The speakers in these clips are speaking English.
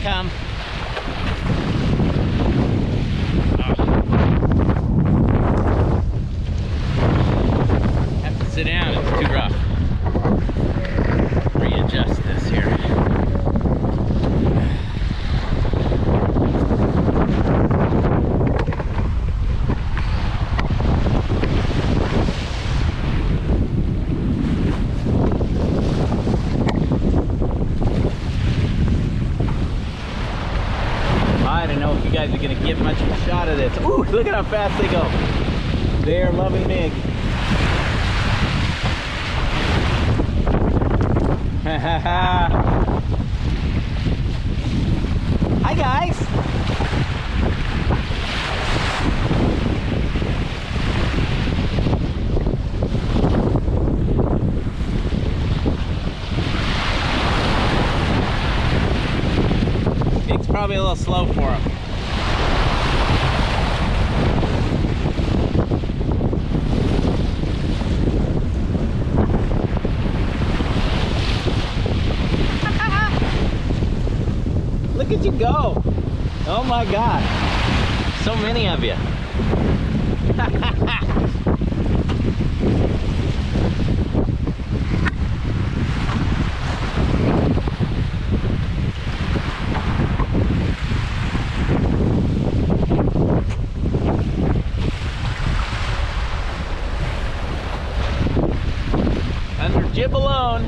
come. Have to sit down, it's too rough. Readjust this here. I don't know if you guys are going to get much of a shot of this. Ooh, look at how fast they go. They are loving Mig. Hi guys. It's probably a little slow for him. Look at you go. Oh my God. So many of you. Under jib alone.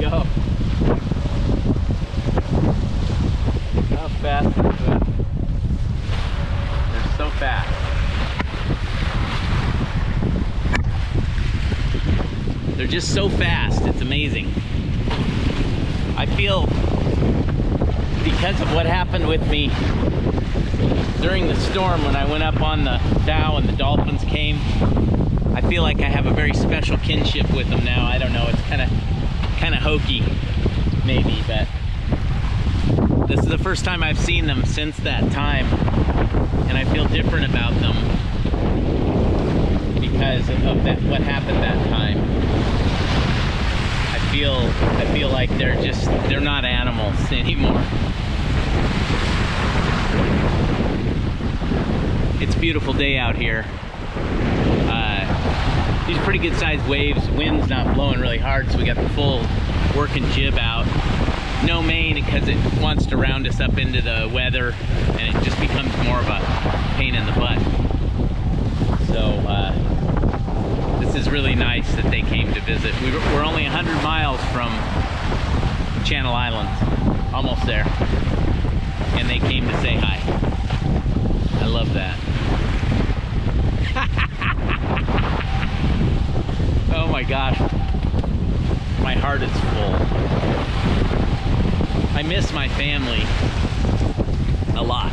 Go. How fast is that? They're so fast. They're just so fast, it's amazing. I feel, because of what happened with me during the storm when I went up on the bow and the dolphins came, I feel like I have a very special kinship with them now. I don't know, it's kind of hokey, maybe, but this is the first time I've seen them since that time, and I feel different about them because of that, what happened that time. I feel like they're not animals anymore. It's a beautiful day out here. These are pretty good sized waves. Wind's not blowing really hard, so we got the full working jib out. No main because it wants to round us up into the weather, and it just becomes more of a pain in the butt. So this is really nice that they came to visit. We're only 100 miles from Channel Islands, almost there, and they came to say hi. I love that. Oh my gosh, my heart is full. I miss my family a lot.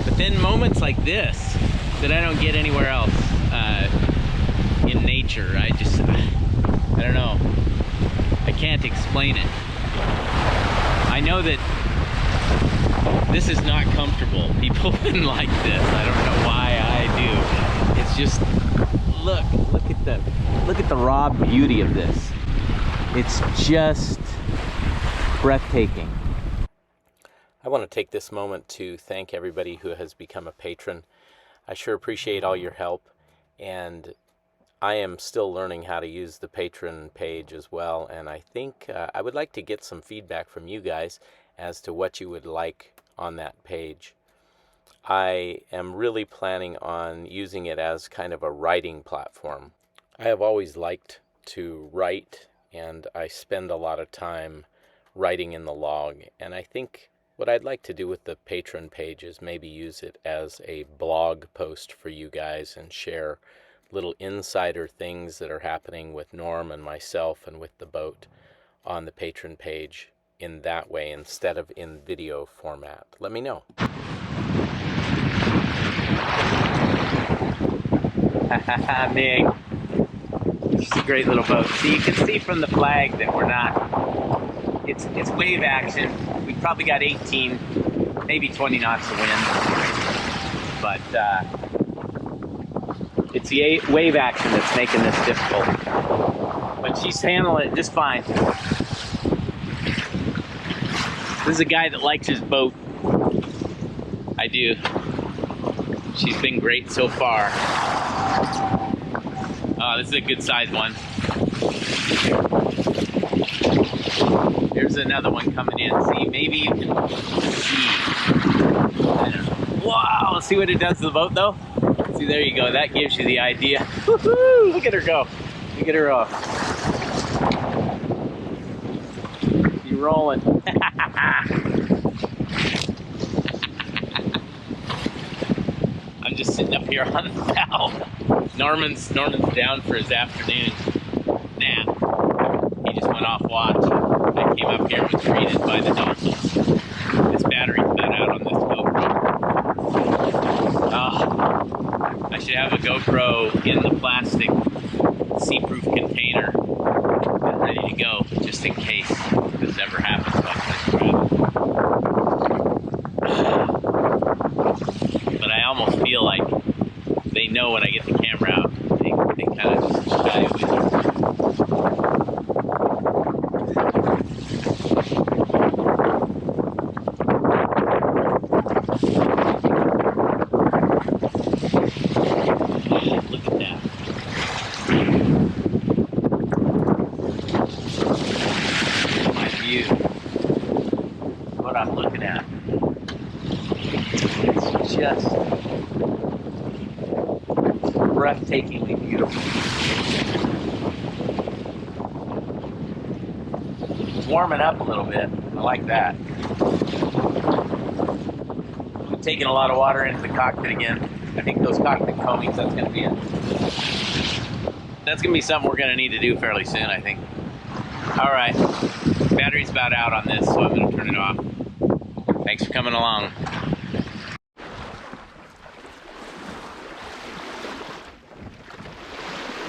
But then moments like this that I don't get anywhere else in nature, I don't know. I can't explain it. I know that this is not comfortable. People didn't like this. I don't know why I do. It's just, look at the raw beauty of this. It's just breathtaking. I want to take this moment to thank everybody who has become a patron. I sure appreciate all your help, and I am still learning how to use the patron page as well, and I think I would like to get some feedback from you guys as to what you would like on that page. I am really planning on using it as kind of a writing platform. I have always liked to write, and I spend a lot of time writing in the log, and I think what I'd like to do with the patron page is maybe use it as a blog post for you guys and share little insider things that are happening with Norm and myself and with the boat on the patron page in that way instead of in video format. Let me know. Mig. It's a great little boat. See, you can see from the flag that we're not it's wave action. We probably got 18, maybe 20 knots of wind, but it's the wave action that's making this difficult. But she's handling it just fine. This is a guy that likes his boat. I do. She's been great so far. Oh, this is a good sized one. There's another one coming in. See, maybe you can see. Wow, let's see what it does to the boat though. See, there you go. That gives you the idea. Woohoo! Look at her go. Look at her off. She's rolling. I'm just sitting up here on the bow. Norman's down for his afternoon nap. He just went off watch. I came up here and was greeted by the dolphins. This battery's about out on this GoPro. Oh, I should have a GoPro in the plastic sea-proof container and ready to go, just in case this ever happens. But I almost feel like they know when I get the camera out. They kind of just shy away. Look at that. My view. What I'm looking at. It's just breathtakingly beautiful. It's warming up a little bit. I like that. I'm taking a lot of water into the cockpit again. I think those cockpit combings, that's going to be it. That's going to be something we're going to need to do fairly soon, I think. All right. Battery's about out on this, so I'm going to turn it off. Thanks for coming along.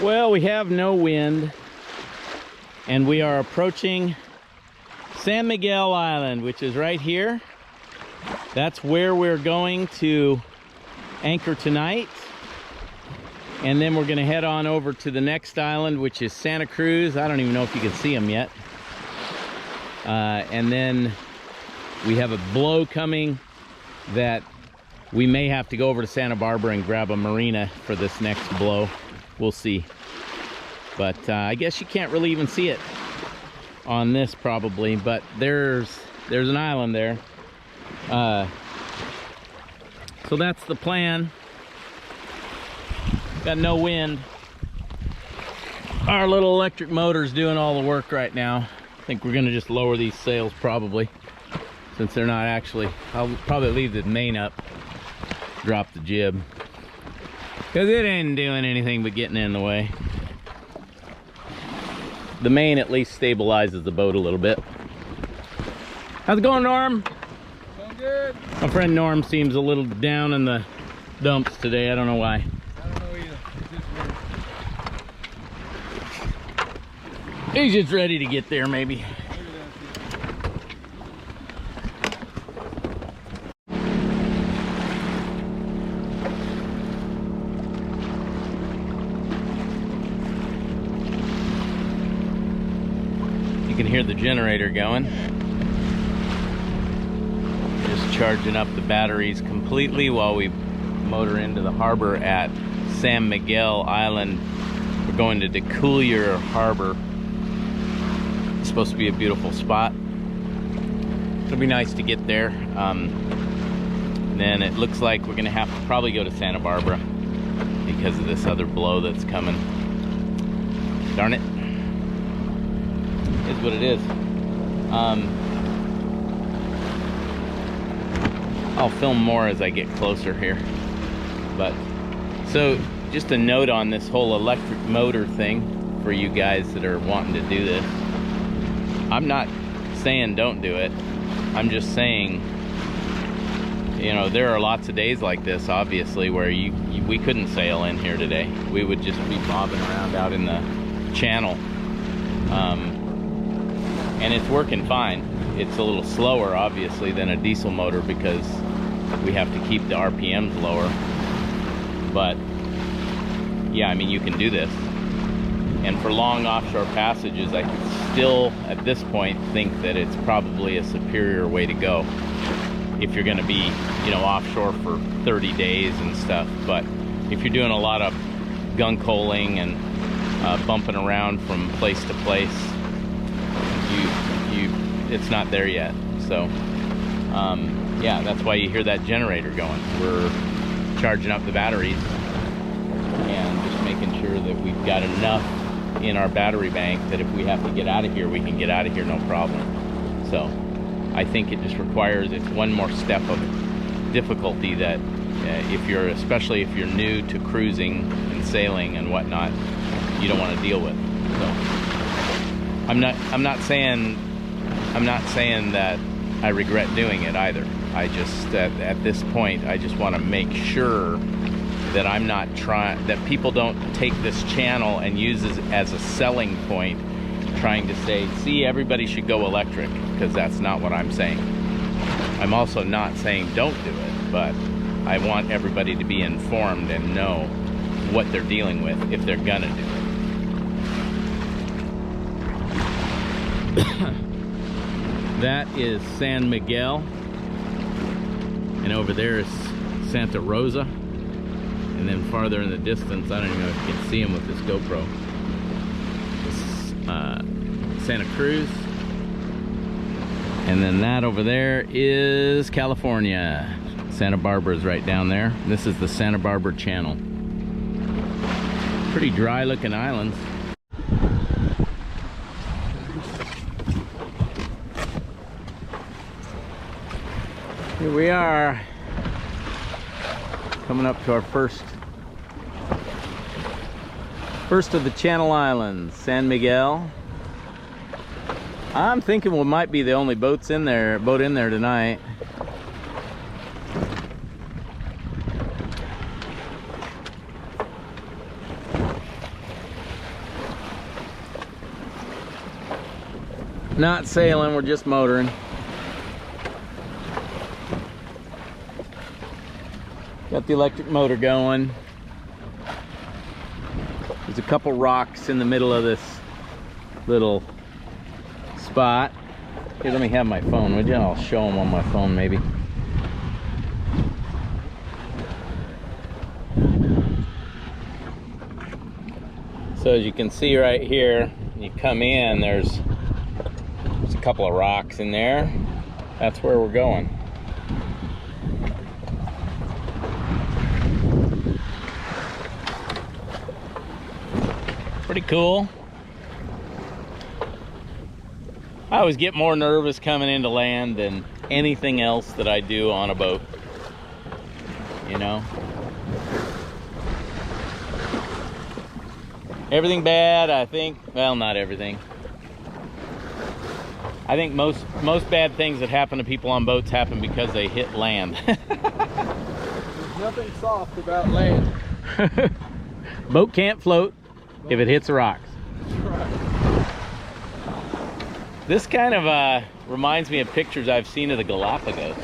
Well, we have no wind, and we are approaching San Miguel Island, which is right here. That's where we're going to anchor tonight, and then we're going to head on over to the next island, which is Santa Cruz. I don't even know if you can see them yet. And then we have a blow coming that we may have to go over to Santa Barbara and grab a marina for this next blow. We'll see. But I guess you can't really even see it on this probably, but there's an island there. So that's the plan. Got no wind. Our little electric motor's doing all the work right now. I think we're gonna just lower these sails probably, since they're not actually. I'll probably leave the main up, drop the jib, because it ain't doing anything but getting in the way. The main at least stabilizes the boat a little bit. How's it going, Norm? Going good. My friend Norm seems a little down in the dumps today. I don't know why. I don't know either. It's just weird. He's just ready to get there, maybe. You can hear the generator going. Just charging up the batteries completely while we motor into the harbor at San Miguel Island. We're going to DeCoulier Harbor. It's supposed to be a beautiful spot. It'll be nice to get there. Then it looks like we're gonna have to probably go to Santa Barbara because of this other blow that's coming. Darn it. Is what it is. I'll film more as I get closer here. But so just a note on this whole electric motor thing for you guys that are wanting to do this. I'm not saying don't do it. I'm just saying, you know, there are lots of days like this, obviously, where we couldn't sail in here today. We would just be bobbing around out in the channel. and it's working fine. It's a little slower, obviously, than a diesel motor because we have to keep the RPMs lower. But yeah, I mean, you can do this. And for long offshore passages, I could still, at this point, think that it's probably a superior way to go if you're going to be, you know, offshore for 30 days and stuff. But if you're doing a lot of gunk holing and bumping around from place to place, it's not there yet. So yeah, that's why you hear that generator going. We're charging up the batteries and just making sure that we've got enough in our battery bank that if we have to get out of here, we can get out of here no problem. So I think it just requires, it's one more step of difficulty that especially if you're new to cruising and sailing and whatnot, you don't want to deal with. So I'm not saying that I regret doing it either. I just at this point, I just want to make sure that I'm not that people don't take this channel and use it as a selling point, trying to say, see, everybody should go electric, because that's not what I'm saying. I'm also not saying don't do it, but I want everybody to be informed and know what they're dealing with if they're gonna do it. That is San Miguel, and over there is Santa Rosa, and then farther in the distance, I don't even know if you can see them with this GoPro, Santa Cruz, and then that over there is California. Santa Barbara is right down there. This is the Santa Barbara Channel. Pretty dry looking islands. Here we are, coming up to our first of the Channel Islands, San Miguel. I'm thinking we might be the only boat in there tonight. Not sailing, we're just motoring. Got the electric motor going. There's a couple rocks in the middle of this little spot. Here, let me have my phone, would you? I'll show them on my phone maybe. So as you can see right here, you come in, there's a couple of rocks in there. That's where we're going. Pretty cool. I always get more nervous coming into land than anything else that I do on a boat, you know. Everything bad, I think, well, not everything. I think most bad things that happen to people on boats happen because they hit land. There's nothing soft about land. Boat can't float if it hits the rocks. Right. This kind of reminds me of pictures I've seen of the Galapagos.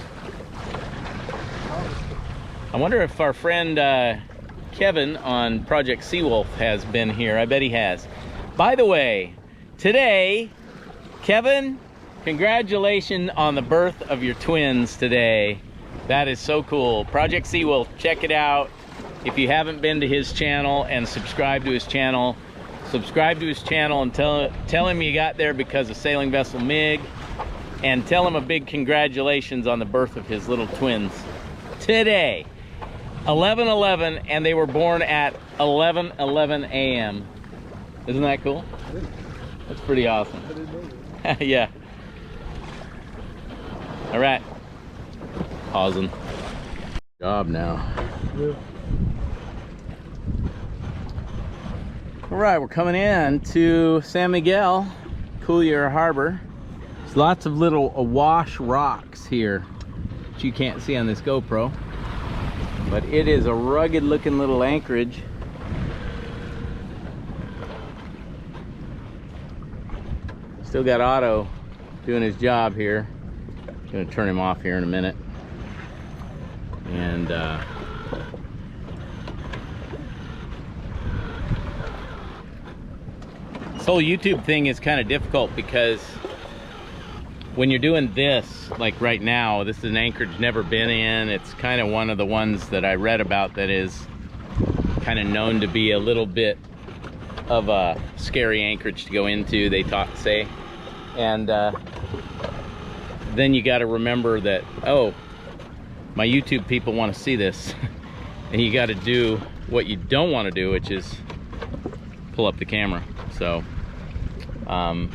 I wonder if our friend Kevin on Project Seawolf has been here. I bet he has. By the way, today, Kevin, congratulations on the birth of your twins today. That is so cool. Project Seawolf, check it out. If you haven't been to his channel and subscribe to his channel, subscribe to his channel and tell him you got there because of Sailing Vessel Mig, and tell him a big congratulations on the birth of his little twins today. 11:11, and they were born at 11:11 a.m. Isn't that cool? That's pretty awesome. Yeah. All right. Pausing. Job now. Yeah. All right, we're coming in to San Miguel, Coulier Harbor. There's lots of little awash rocks here that you can't see on this GoPro, but it is a rugged looking little anchorage. Still got auto doing his job here. Gonna turn him off here in a minute. And this whole YouTube thing is kind of difficult because when you're doing this, like right now, this is an anchorage never been in. It's kind of one of the ones that I read about that is kind of known to be a little bit of a scary anchorage to go into, they say. And then you got to remember that, oh, my YouTube people want to see this. And you got to do what you don't want to do, which is pull up the camera. So I'm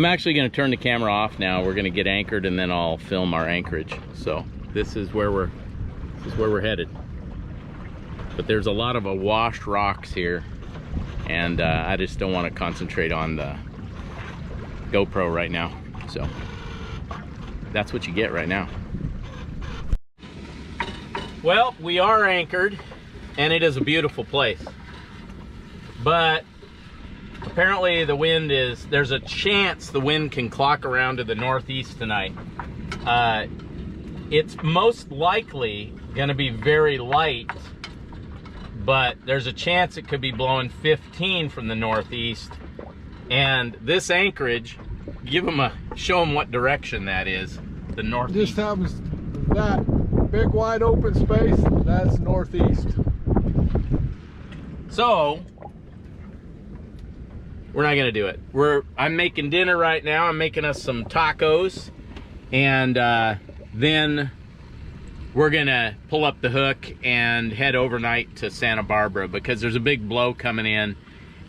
actually going to turn the camera off now. We're going to get anchored and then I'll film our anchorage. So this is where we're headed. But there's a lot of washed rocks here, and I just don't want to concentrate on the GoPro right now. So that's what you get right now. Well, we are anchored, and it is a beautiful place. But apparently the wind is, there's a chance the wind can clock around to the northeast tonight. It's most likely going to be very light, but there's a chance it could be blowing 15 from the northeast. And this anchorage, show them what direction that is, the northeast. Just happens that big wide open space, that's northeast. So we're not gonna do it. I'm making dinner right now. I'm making us some tacos, and then we're gonna pull up the hook and head overnight to Santa Barbara because there's a big blow coming in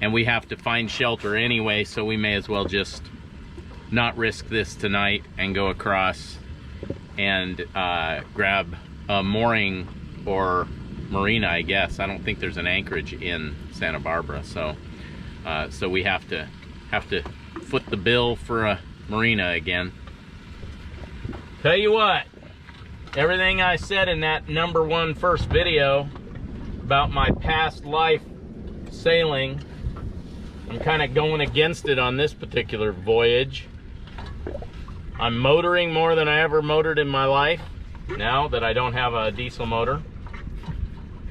and we have to find shelter anyway, so we may as well just not risk this tonight and go across and grab a mooring or marina, I guess. I don't think there's an anchorage in Santa Barbara, so so we have to foot the bill for a marina again. Tell you what, everything I said in that #1 first video about my past life sailing, I'm kind of going against it on this particular voyage. I'm motoring more than I ever motored in my life now that I don't have a diesel motor.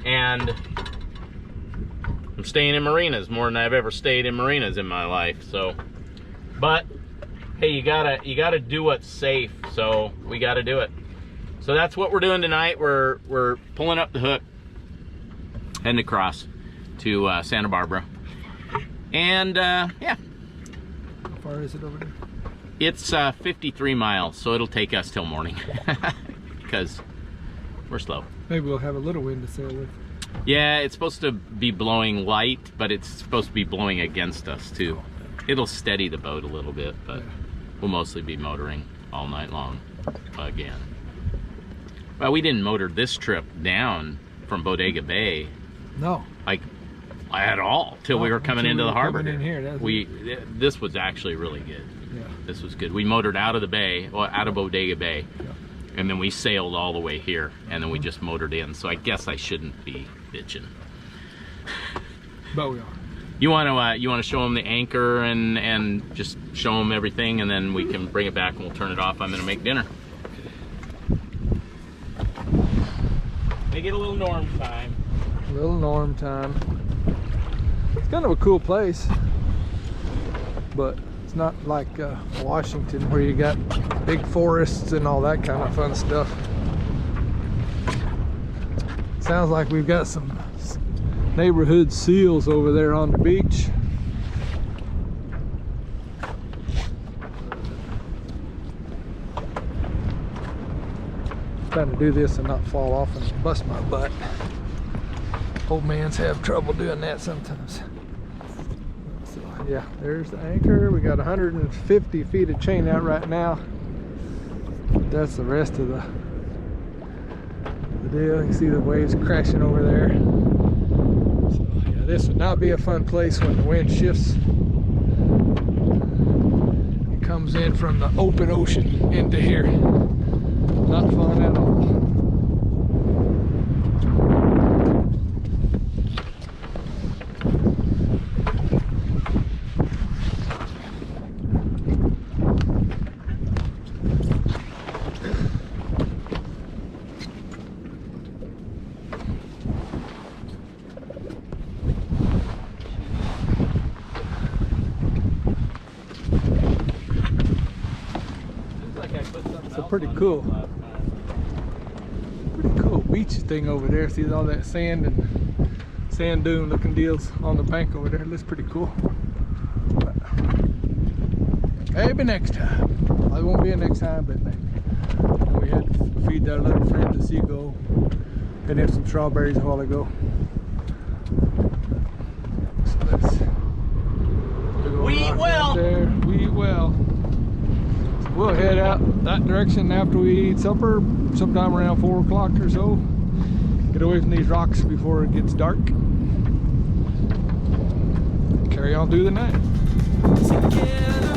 And I'm staying in marinas more than I've ever stayed in marinas in my life. So, but hey, you gotta do what's safe, so we gotta do it. So that's what we're doing tonight. We're pulling up the hook, heading across to Santa Barbara. And yeah. How far is it over there? It's 53 miles, so it'll take us till morning because we're slow. Maybe we'll have a little wind to sail with. Yeah, it's supposed to be blowing light, but it's supposed to be blowing against us too. It'll steady the boat a little bit, but we'll mostly be motoring all night long again. Well, we didn't motor this trip down from Bodega Bay. No. Like at all till we were coming into the harbor. In here, this was actually really good. Yeah. This was good. We motored out of the bay, or out of Bodega Bay, and then we sailed all the way here, and then we just motored in. So I guess I shouldn't be bitching. But we are. You want to show them the anchor and just show them everything, and then we can bring it back and we'll turn it off. I'm gonna make dinner. Make it a little norm time. A little norm time. It's kind of a cool place, but it's not like Washington where you got big forests and all that kind of fun stuff. Sounds like we've got some neighborhood seals over there on the beach. Trying to do this and not fall off and bust my butt. Old mans have trouble doing that sometimes. So yeah, there's the anchor. We got 150 feet of chain out right now. That's the rest of the deal. You can see the waves crashing over there. So yeah, this would not be a fun place when the wind shifts. It comes in from the open ocean into here. Not fun at all. It's a pretty cool beach thing over there. See all that sand and sand dune looking deals on the bank over there. It looks pretty cool. But maybe next time. It won't be a next time, but maybe. And we had to feed our little friend the seagull. Had him some strawberries a while ago. So that's we eat well. There. We eat well. So we'll head out that direction after we eat supper, sometime around 4 o'clock or so. Get away from these rocks before it gets dark. Carry on through the night. Together.